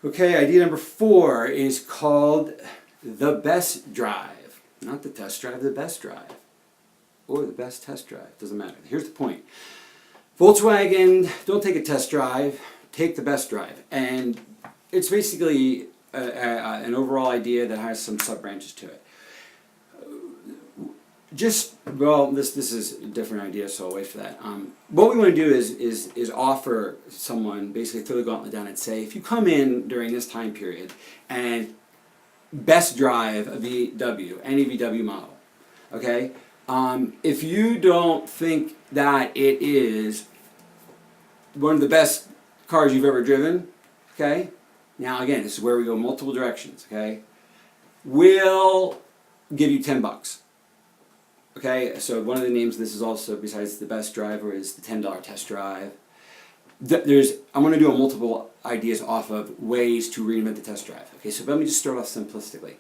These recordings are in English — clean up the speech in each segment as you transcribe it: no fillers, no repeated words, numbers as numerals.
Okay, idea number 4 is called the best drive. Not the test drive, the best drive. Or the best test drive, doesn't matter. Here's the point. Volkswagen, don't take a test drive, take the best drive. And it's basically an overall idea that has some sub-branches to it. This is a different idea, so I'll wait for that. What we want to do is offer someone, basically throw the gauntlet down and say, if you come in during this time period and best drive a VW, any VW model, okay? If you don't think that it is one of the best cars you've ever driven, okay? Now again, this is where we go multiple directions, okay? We'll give you $10. Okay, so one of the names of this is also, besides the best driver, is the $10 test drive. I'm going to do a multiple ideas off of ways to reinvent the test drive. Okay, so let me just start off simplistically.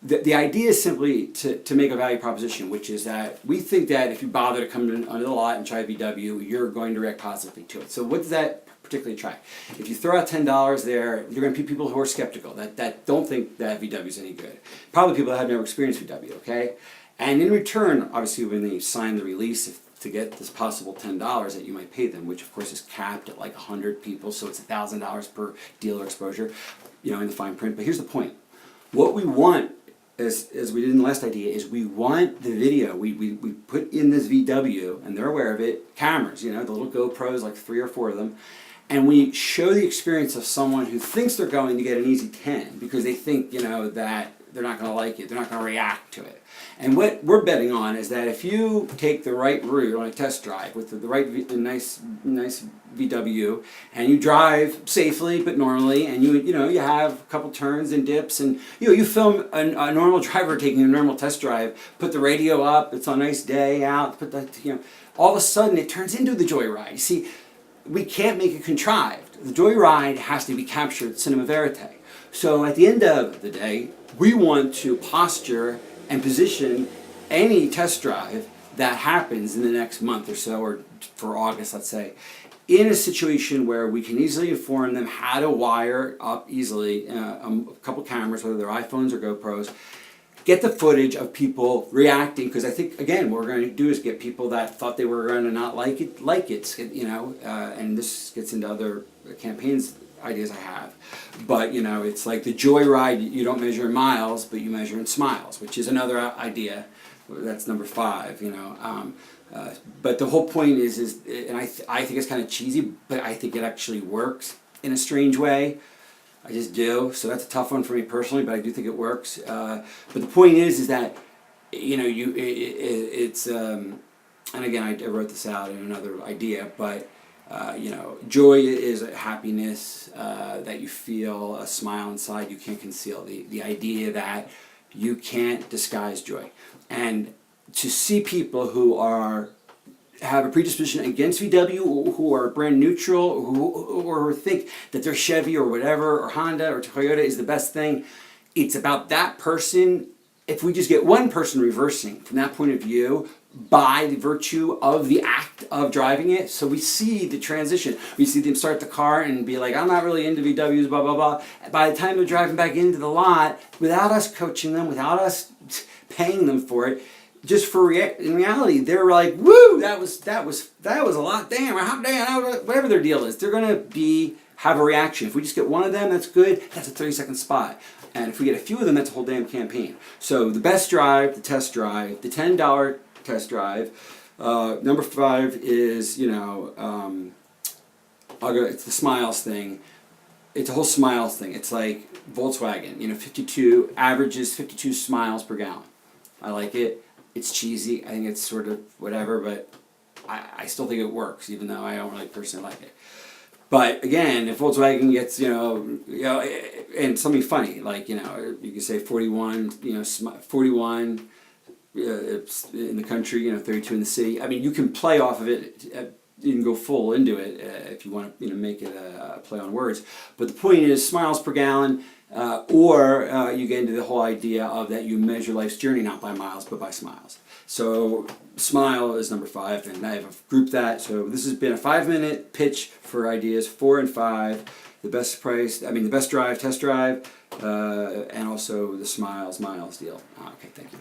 The idea is simply to make a value proposition, which is that we think that if you bother to come under the lot and try a VW, you're going to react positively to it. So what does that particularly try? If you throw out $10 there, you're going to be people who are skeptical, that don't think that VW is any good. Probably people that have never experienced VW, okay? And in return, obviously, when they sign the release to get this possible $10 that you might pay them, which of course is capped at like 100 people, so it's $1,000 per dealer exposure, in the fine print. But here's the point: what we want, as we did in the last idea, is we want the video. We put in this VW, and they're aware of it. Cameras, the little GoPros, like 3 or 4 of them. And we show the experience of someone who thinks they're going to get an easy 10 because they think, that they're not going to like it, they're not going to react to it. And what we're betting on is that if you take the right route on a test drive with the right nice VW, and you drive safely but normally, and you have a couple turns and dips, and you film a normal driver taking a normal test drive, put the radio up, it's a nice day out, put that, all of a sudden it turns into the joyride. You see, we can't make it contrived. The joyride has to be captured cinema verite. So at the end of the day, we want to posture and position any test drive that happens in the next month or so, or for August, let's say, in a situation where we can easily inform them how to wire up easily a couple cameras, whether they're iPhones or GoPros, get the footage of people reacting, because I think, again, what we're going to do is get people that thought they were going to not like it, and this gets into other campaigns ideas I have. But, it's like the joyride, you don't measure in miles, but you measure in smiles, which is another idea. That's number 5, but the whole point is and I think it's kind of cheesy, but I think it actually works in a strange way. I just do. So that's a tough one for me personally, but I do think it works. But the point is that, it's, and again, I wrote this out in another idea, but joy is a happiness that you feel, a smile inside you can't conceal. The idea that you can't disguise joy. And to see people who have a predisposition against VW, who are brand neutral, or think that their Chevy or whatever, or Honda or Toyota is the best thing, it's about that person. If we just get one person reversing from that point of view, by the virtue of the act of driving it, so we see the transition. We see them start the car and be like, I'm not really into VWs, blah, blah, blah. By the time they're driving back into the lot, without us coaching them, without us paying them for it, just in reality, they're like, woo, that was a lot, damn, whatever their deal is, they're going to have a reaction. If we just get one of them, that's good, that's a 30-second spot. And if we get a few of them, that's a whole damn campaign. So the best drive, the test drive, the $10 test drive. Number 5 is, it's the smiles thing. It's a whole smiles thing. It's like Volkswagen, 52, averages 52 smiles per gallon. I like it. It's cheesy. I think it's sort of whatever, but I still think it works, even though I don't really personally like it. But again, if Volkswagen gets, and something funny, like, you can say 41, 41 in the country, 32 in the city. I mean, you can play off of it. You can go full into it if you want to, make it a play on words. But the point is, smiles per gallon, or you get into the whole idea of that you measure life's journey not by miles but by smiles. So smile is number 5, and I have grouped that. So this has been a 5-minute pitch for ideas 4 and 5. the best price, I mean the best drive, test drive, and also the Smiles Miles deal. Okay, thank you.